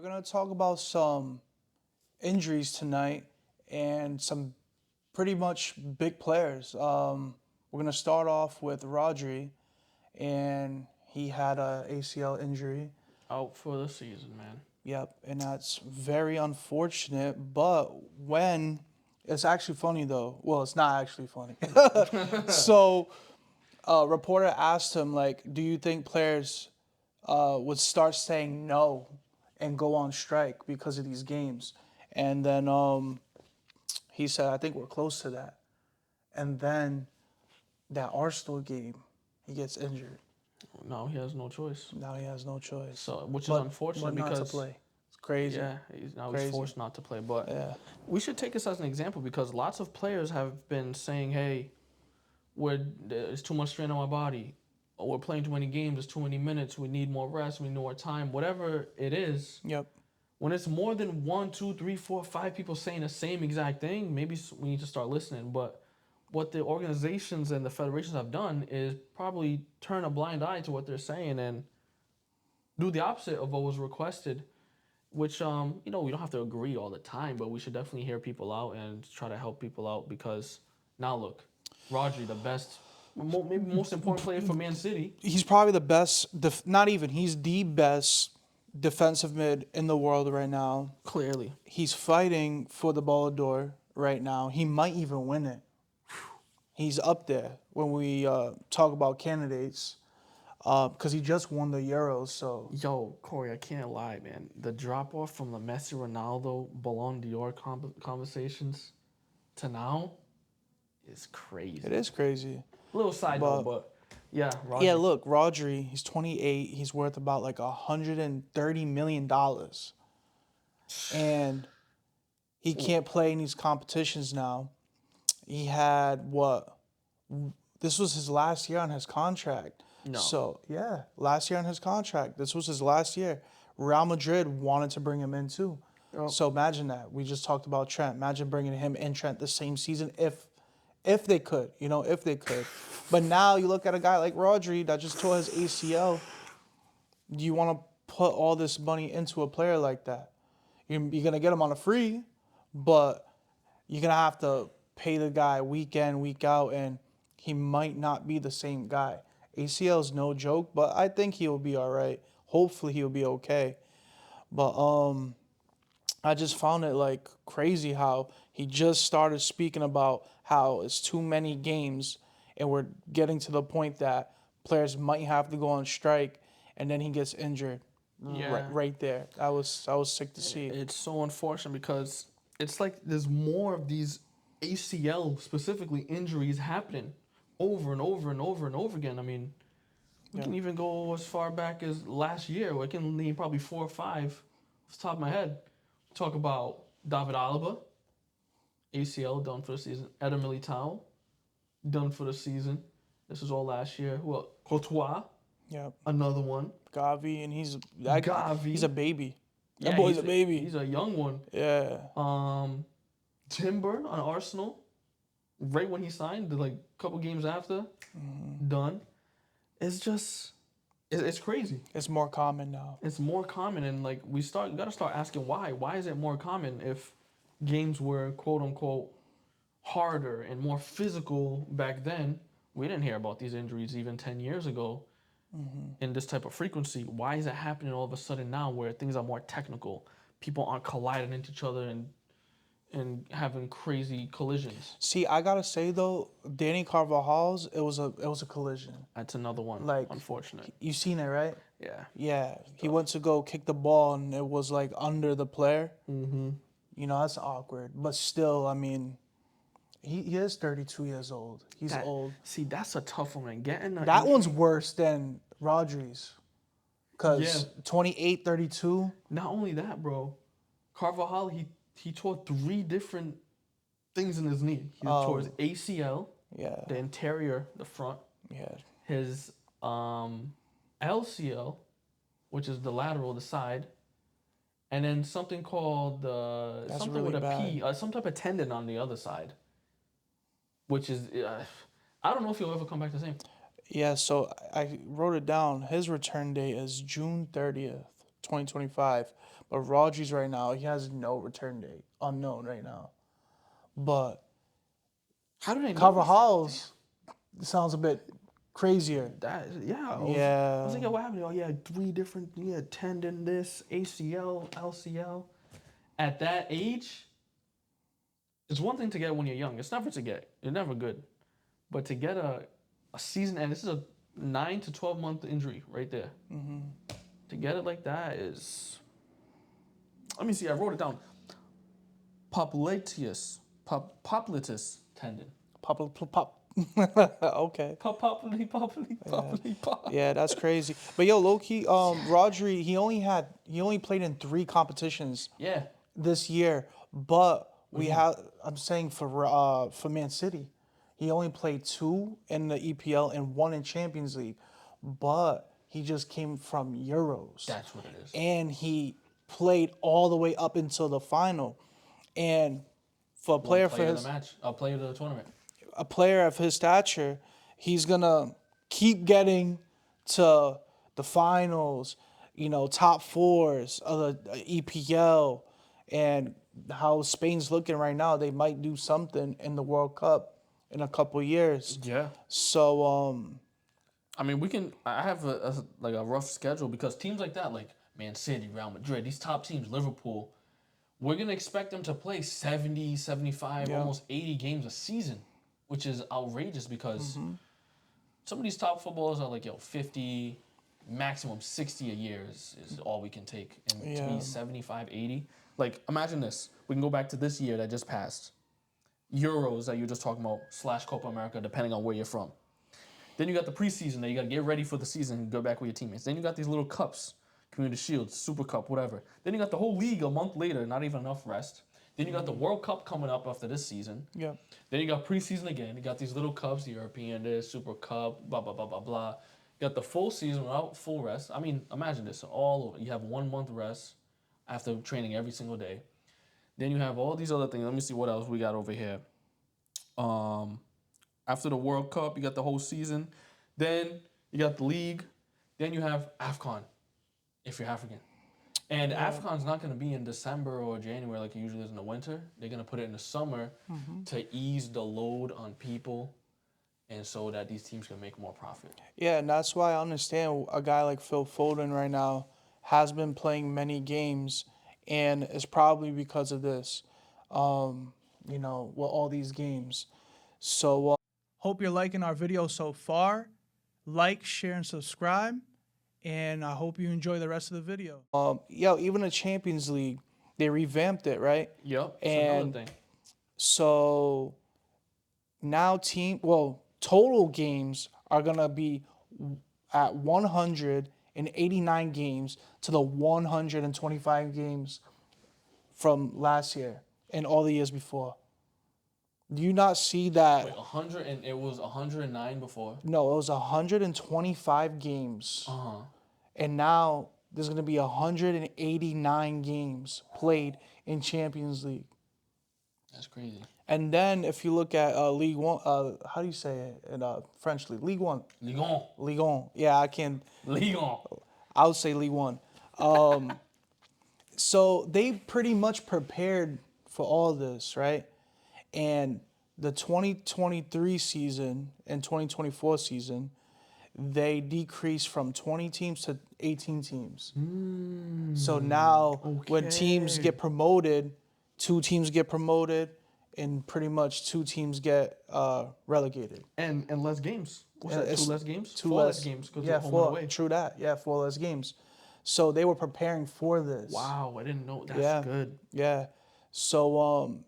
We're going to talk about some injuries tonight and some pretty much big players. We're going to start off with Rodri, and he had a ACL injury. Out for the season, man. Yep, and that's very unfortunate. But when it's actually funny though, well, it's not actually funny. So, a reporter asked him, like, "Do you think players would start saying no and go on strike because of these games?" And then he said, "I think we're close to that." And then that Arsenal game, he gets injured. No, he has no choice. Now he has no choice. So, which is But unfortunate not to because play. It's crazy. yeah, he's Crazy. forced not to play. But Yeah. we should take this as an example because lots of players have been saying, "Hey, there's too much strain on my body. Or we're playing too many games. There's too many minutes. We need more rest. We need more time. Whatever it is." Yep. When it's more than 1, 2, 3, 4, 5 people saying the same exact thing, maybe we need to start listening. But what the organizations and the federations have done is probably turn a blind eye to what they're saying and do the opposite of what was requested. Which we don't have to agree all the time, but we should definitely hear people out and try to help people out because now look, Rodri, the best, maybe most important player for Man City. He's probably the best, not even, he's the best defensive mid in the world right now. Clearly, He's fighting for the Ballon d'Or right now. He might even win it. He's up there when we talk about candidates because he just won the Euros. So yo, Corey, I can't lie, man. The drop off from the Messi, Ronaldo, Ballon d'Or conversations to now is crazy. it is crazy. Little side note, but yeah, Rodri. Yeah, look, Rodri, he's 28. He's worth about like $130 million. And he can't play in these competitions now. He had what? This was his last year on his contract. No. So, yeah, last year on his contract. This was his last year. Real Madrid wanted to bring him in too. Yep. So imagine that. We just talked about Trent. Imagine bringing him and Trent the same season if they could, if they could. But now you look at a guy like Rodri that just tore his ACL. Do you want to put all this money into a player like that? You're going to get him on a free, but you're going to have to pay the guy week in, week out, and he might not be the same guy. ACL is no joke, but I think he'll be all right. Hopefully he'll be okay. But I just found it like crazy how he just started speaking about how it's too many games and we're getting to the point that players might have to go on strike and then he gets injured. Yeah. Right there. I was sick to see. It's so unfortunate because it's like there's more of these ACL specifically injuries happening over and over and over and over again. I mean, we can even go as far back as last year. We can name probably 4 or 5 off the top of my head. Talk about David Alaba, ACL done for the season. Eder Militao, done for the season. This was all last year. Well, Courtois, Yeah. another one. Gavi, and he's a baby. That Yeah, boy's a baby. He's a young one. Yeah. Timber on Arsenal, right when he signed, like a couple games after, done. It's just, it's crazy. It's more common now. It's more common, and like gotta start asking why. Why is it more common if games were quote unquote harder and more physical back then? We didn't hear about these injuries even 10 years ago in this type of frequency. Why is it happening all of a sudden now where things are more technical? People aren't colliding into each other and having crazy collisions. See, I gotta say though, Danny Carvajal's it was a collision. That's another one. Like, unfortunate. You seen it, right? Yeah. Yeah. He went to go kick the ball and it was like under the player. Mm-hmm. That's awkward. But still, I mean, he is 32 years old. He's old. See, that's a tough one, man. That one's worse than Rodri's. Because Yeah. 28, 32. Not only that, bro. Carvajal, he tore 3 different things in his knee. He tore his ACL, Yeah. the interior, the front, Yeah. his LCL, which is the lateral, the side, and then something called something really with a bad. P, some type of tendon on the other side, which is I don't know if he'll ever come back the same. Yeah, so I wrote it down. His return date is June 30th. 2025. But Rodgers right now, he has no return date, unknown right now. But How did I know Carvajal's sounds a bit crazier. that? Yeah. I was like, Yeah. yo, what happened? Oh, yeah, 3 different, tendon, this, ACL, LCL. At that age, it's one thing to get when you're young. It's never to get. You're never good. But to get a season, and this is a 9 to 12 month injury right there. Mm-hmm. To get it like that is. Let me see. I wrote it down. Popliteus tendon. Pop. Okay. Pop. Yeah, that's crazy. But yo, low key, Rodri, he only played in 3 competitions Yeah. this year. But I'm saying for Man City, he only played 2 in the EPL and 1 in Champions League. But he just came from Euros. That's what it is. And he played all the way up until the final. And for a player Player of the match, a player of the tournament. a player of his stature, he's gonna keep getting to the finals, top 4s of the EPL, and how Spain's looking right now. They might do something in the World Cup in a couple years. Yeah. So I mean, we can. I have a rough schedule because teams like that, like Man City, Real Madrid, these top teams, Liverpool, we're gonna expect them to play 70, 75, almost 80 games a season, which is outrageous because some of these top footballers are like 50, maximum 60 a year is all we can take, and to be 75, 80. Like imagine this. We can go back to this year that just passed, Euros that you're just talking about / Copa America, depending on where you're from. Then you got the preseason that you got to get ready for the season and go back with your teammates. Then you got these little cups, Community Shield, Super Cup, whatever. Then you got the whole league a month later, not even enough rest. Then you got the World Cup coming up after this season. yeah, Then you got preseason again. You got these little cups, the European, this, Super Cup, blah, blah, blah, blah, blah. You got the full season without full rest. I mean, imagine this, all over. You have 1 month rest after training every single day. Then you have all these other things. Let me see what else we got over here. After the World Cup, you got the whole season. Then you got the league. Then you have AFCON, if you're African. And AFCON's not going to be in December or January like it usually is in the winter. They're going to put it in the summer to ease the load on people and so that these teams can make more profit. Yeah, and that's why I understand a guy like Phil Foden right now has been playing many games, and it's probably because of this, with all these games. So, hope you're liking our video so far. Like, share, and subscribe, and I hope you enjoy the rest of the video. Even the Champions League, they revamped it, right? Yep, that's And another thing. so now total games are going to be at 189 games to the 125 games from last year and all the years before. Do you not see that? Wait, 100 and it was 109 before? No, it was 125 games. Uh-huh. And now there's going to be 189 games played in Champions League. That's crazy. And then if you look at League One, how do you say it in French league? League One. Ligue 1. Ligue 1. Yeah, I can. Ligue 1. I would say League One. So they pretty much prepared for all this, right? And the 2023 season and 2024 season, they decreased from 20 teams to 18 teams. So now when teams get promoted, 2 teams get promoted, and pretty much 2 teams get relegated. And less games. What's that, 2 less games? 2 4 less games because yeah, of home 4, and away. true that. Yeah, 4 less games. So they were preparing for this. Wow, I didn't know. That's good. Yeah. So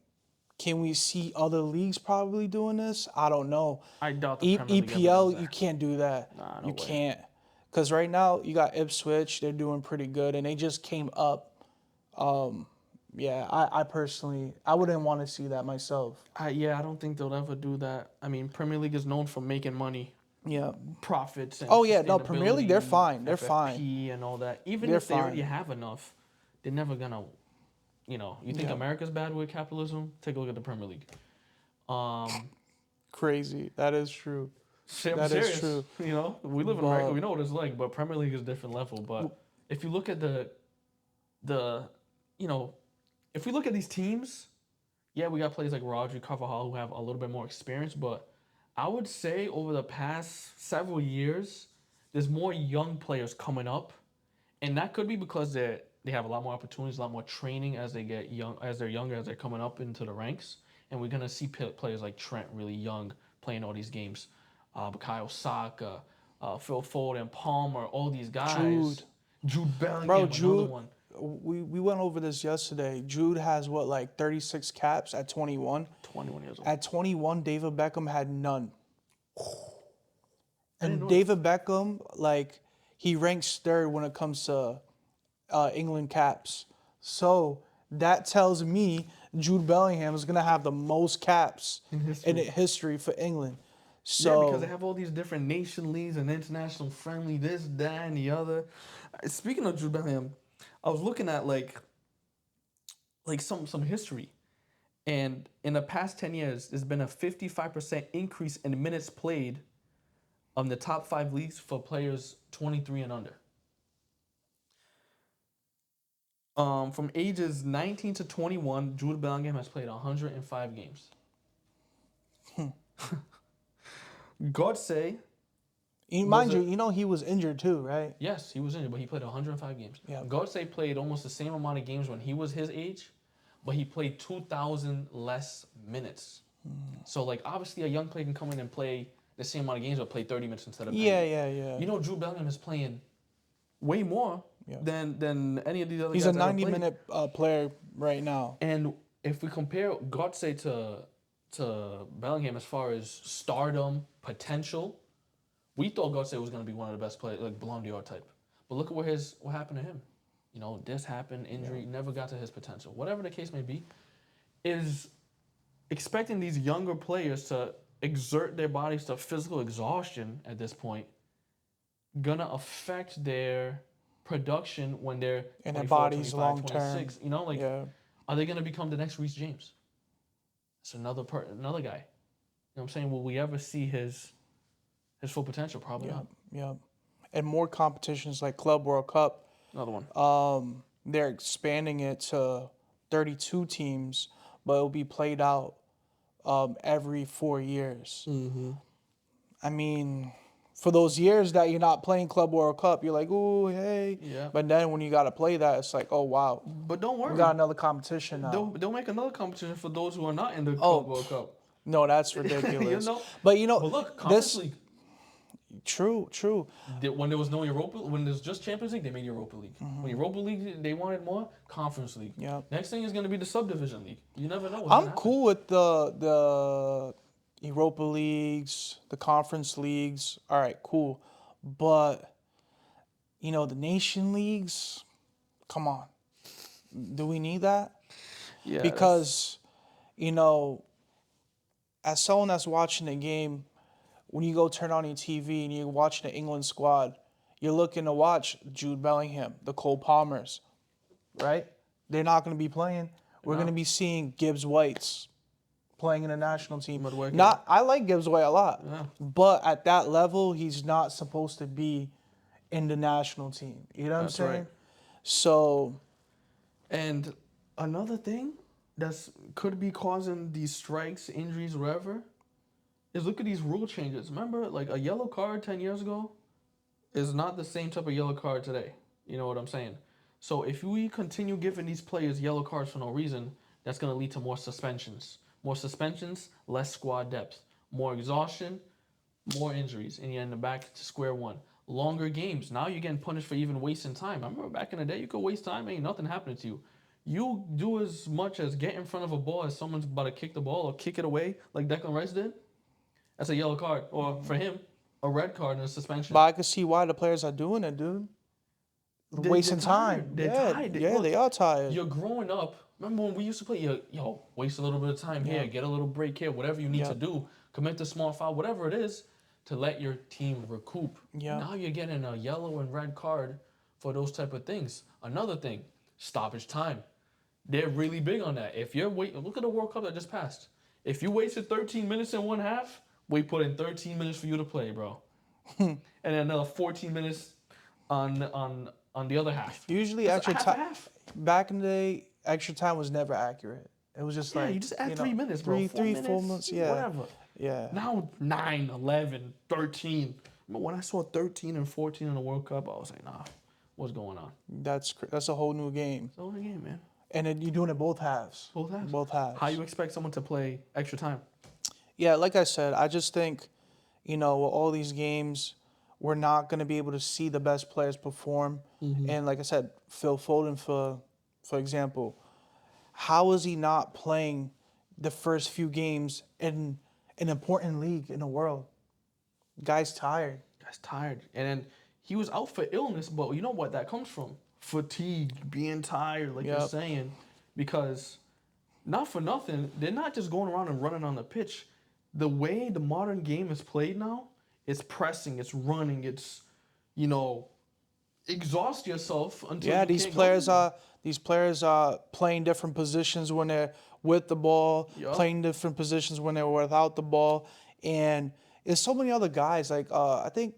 can we see other leagues probably doing this? I don't know. I doubt the Premier League ever does EPL, that. you can't do that. Nah, no you way. can't. Because right now, you got Ipswich. They're doing pretty good, and they just came up. I personally, I wouldn't want to see that myself. I don't think they'll ever do that. I mean, Premier League is known for making money, Yeah. profits. And Premier League, they're fine. They're fine. FFP and all that. Even They're if they already fine. have enough, they're never gonna. You think America's bad with capitalism? Take a look at the Premier League. Crazy. That is true. I'm That is serious. true. We live in America. We know what it's like, but Premier League is a different level. But if you look at the the, you know, if we look at these teams, yeah, we got players like Rodri, Carvajal who have a little bit more experience, but I would say over the past several years, there's more young players coming up, and that could be because they have a lot more opportunities, a lot more training as they get young, as they're younger, as they're coming up into the ranks, and we're gonna see players like Trent really young playing all these games, Bukayo Saka, Phil Foden, Palmer, all these guys, Jude. Jude Bro, Bellingham, another Jude, one. we went over this yesterday. Jude has what, like 36 caps at 21? 21 years old. At 21, David Beckham had none. I didn't And know David Beckham, like, he ranks third when it comes to England caps. So that tells me Jude Bellingham is going to have the most caps in history. in history for England. Yeah, because So, they have all these different nation leagues and international friendly, this, that, and the other. Speaking of Jude Bellingham, I was looking at like some history, and in the past 10 years, there's been a 55% increase in minutes played on the top 5 leagues for players 23 and under. From ages 19 to 21, Jude Bellingham has played 105 games. Godse, mind you, he was injured too, right? yes, he was injured, but he played 105 games. Yeah. Godse played almost the same amount of games when he was his age, but he played 2,000 less minutes. So, like, obviously, a young player can come in and play the same amount of games, but play 30 minutes instead of 90. Yeah. You know, Jude Bellingham is playing way more Yeah. than any of these other He's guys a that have played. 90-minute player right now. And if we compare Godse to Bellingham as far as stardom potential, we thought Godse was going to be one of the best players, like Ballon d'Or type. But look at what happened to him. You know, this happened, injury, never got to his potential. Whatever the case may be, is expecting these younger players to exert their bodies to physical exhaustion at this point gonna affect their production when they're And their 24, bodies 25, long term. 26. You know, like, Yeah. are they gonna become the next Reece James? It's another another guy. You know what I'm saying? Will we ever see his full potential? Probably not. Yeah. And more competitions like Club World Cup, Another one. they're expanding it to 32 teams, but it'll be played out every 4 years. Mm-hmm. I mean, for those years that you're not playing Club World Cup, you're like, ooh, hey. Yeah. But then when you got to play that, it's like, oh, wow. But don't worry. We got another competition now. They'll make another competition for those who are not in the Club World Cup. No, that's ridiculous. You know? But, But look, Conference League. True. When there was no when there was just Champions League, they made Europa League. When Europa League, they wanted more Conference League. Yeah. Next thing is going to be the Subdivision League. You never know. I'm cool with the Europa Leagues, the Conference Leagues. All right, cool. But, the Nation Leagues, come on. Do we need that? Yeah. Because, as someone that's watching the game, when you go turn on your TV and you're watching the England squad, you're looking to watch Jude Bellingham, the Cole Palmers, right? They're not going to be playing. We're going to be seeing Gibbs Whites playing in the national team. I like Gibbs White a lot, but at that level, he's not supposed to be in the national team. You know what I'm saying? Right. So, and another thing could be causing these strikes, injuries, whatever, is look at these rule changes. Remember, like a yellow card 10 years ago is not the same type of yellow card today. You know what I'm saying? So if we continue giving these players yellow cards for no reason, that's going to lead to more suspensions. More suspensions, less squad depth. More exhaustion, more injuries. And you're in the back to square one. Longer games. Now you're getting punished for even wasting time. I remember back in the day, you could waste time, ain't nothing happening to you. You do as much as get in front of a ball as someone's about to kick the ball or kick it away like Declan Rice did. That's a yellow card. Or for him, a red card and a suspension. But I can see why the players are doing it, dude. Wasting time. They're tired. They are tired. You're growing up. Remember when we used to play? Waste a little bit of time here, get a little break here, whatever you need to do, commit the small foul, whatever it is, to let your team recoup. Yeah. Now you're getting a yellow and red card for those type of things. Another thing, stoppage time. They're really big on that. If you're look at the World Cup that just passed. If you wasted 13 minutes in one half, we put in 13 minutes for you to play, bro. And then another 14 minutes on on the other half. Usually Just extra half time. and half. Back in the day, extra time was never accurate. It was just Yeah, like you just add 3 know, minutes, bro. 4 minutes, 4 months. Yeah, whatever. yeah. Now 9, 11, 13. But when I saw 13 and 14 in the World Cup, I was like, nah, what's going on? That's a whole new game. It's the only game, man. And then you're doing it both halves. Both halves. Both halves. How you expect someone to play extra time? Yeah, like I said, I just think, with all these games, we're not going to be able to see the best players perform. And like I said, Phil Foden, for example, how is he not playing the first few games in an important league in the world? Guy's tired. Guy's tired. And then he was out for illness, but you know what that comes from? Fatigue, being tired, like you're saying. Because, not for nothing, they're not just going around and running on the pitch. The way the modern game is played now, it's pressing, it's running, it's, exhaust yourself until you these can't players go are these players are playing different positions when they're with the ball, Yup. playing different positions when they're without the ball, and there's so many other guys. Like I think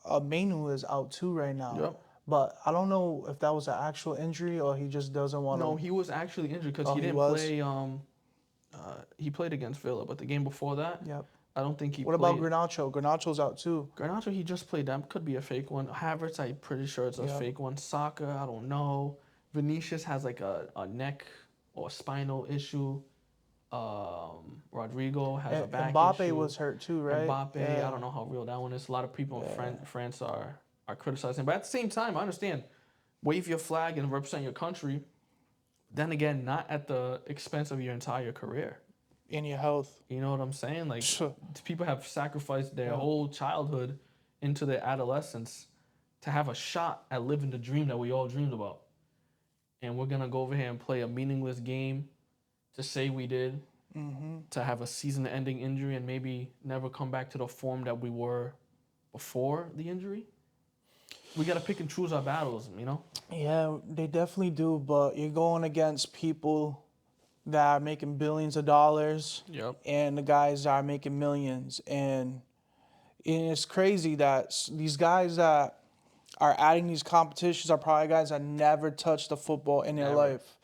Mainu is out too right now. Yup. But I don't know if that was an actual injury or he just doesn't want to. No, he was actually injured because Oh, he he didn't was? play. He played against Villa, but the game before that, Yep. I don't think he What played. about Garnacho? Garnacho's out too. Garnacho, he just played. That could be a fake one. Havertz, I'm pretty sure it's a Yep. fake one. Saka, I don't know. Vinicius has like a neck or spinal issue. Rodrigo has a back Mbappe issue. was hurt too, right? Mbappe, Yeah. I don't know how real that one is. A lot of people in France are criticizing. But at the same time, I understand. Wave your flag and represent your country. Then again, not at the expense of your entire career. In your health. You know what I'm saying? Like, Sure. people have sacrificed their whole childhood into their adolescence to have a shot at living the dream that we all dreamed about. And we're going to go over here and play a meaningless game to say we did, to have a season-ending injury and maybe never come back to the form that we were before the injury. We got to pick and choose our battles, Yeah, they definitely do, but you're going against people that are making billions of dollars. Yep. And the guys that are making millions. And it's crazy that these guys that are adding these competitions are probably guys that never touched the football in their Never. life.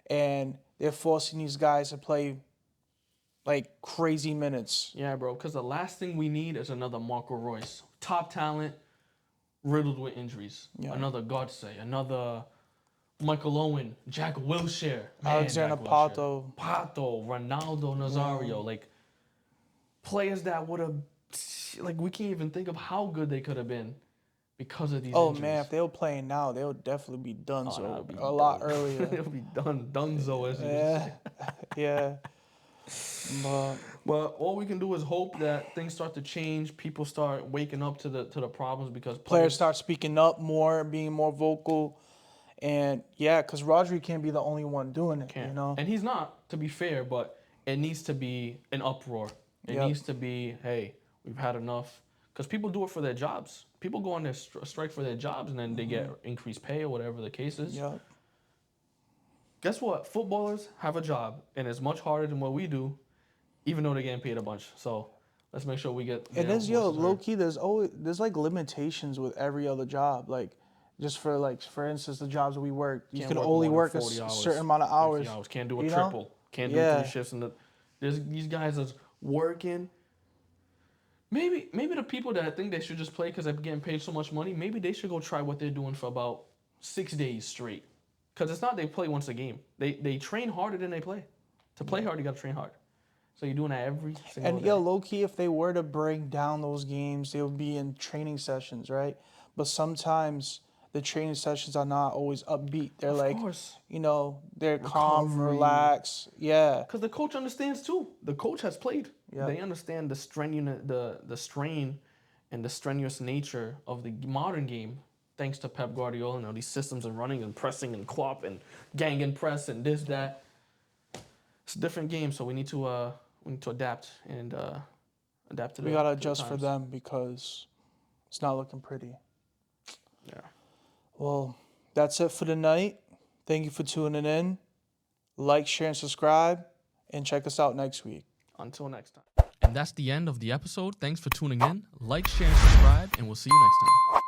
And they're forcing these guys to play like crazy minutes. Yeah, bro, because the last thing we need is another Marco Royce. Top talent, riddled with injuries. Yeah. Another Godse, another Michael Owen, Jack Wilshere. Man, Alexander Jack Wilshere. Pato. Pato, Ronaldo Nazario. Like, players that would have, like, we can't even think of how good they could have been because of these injuries. Man, if they were playing now, they would definitely be done that would be a lot done. earlier. It'll be done. Dunzo, as you Yeah. say. Yeah. But But all we can do is hope that things start to change. People start waking up to the problems because players start speaking up more, being more vocal. And yeah, because Rodri can't be the only one doing it, And he's not, to be fair, but it needs to be an uproar. It Yep. needs to be, hey, we've had enough. Because people do it for their jobs. People go on their strike for their jobs and then they get increased pay or whatever the case is. Yep. Guess what? Footballers have a job and it's much harder than what we do, even though they're getting paid a bunch. So let's make sure we get. And there's low key. There's like limitations with every other job. Like just for instance, the jobs we work, you Can't can work only more work than a 40 hours, certain amount of hours. 50 hours. Can't do a you know? triple. Can't do Yeah. 3 shifts. There's these guys that's working. Maybe the people that think they should just play because they're getting paid so much money, maybe they should go try what they're doing for about 6 days straight. Because it's not they play once a game. They train harder than they play. To play hard, you got to train hard. So you're doing that every single And day. low key, if they were to break down those games, they would be in training sessions, right? But sometimes the training sessions are not always upbeat. They're Of like, course. they're calm, Recovery. relaxed. Yeah. Because the coach understands too. The coach has played. Yeah. They understand the strain and the strenuous nature of the modern game, thanks to Pep Guardiola. These systems and running and pressing and Klopp and gang and press and this, that. It's a different game, so we need to adapt and adapt to the. We got to the adjust for times. them because it's not looking pretty. Yeah. Well, that's it for tonight. Thank you for tuning in. Like, share, and subscribe. And check us out next week. Until next time. And that's the end of the episode. Thanks for tuning in. Like, share, and subscribe, and we'll see you next time.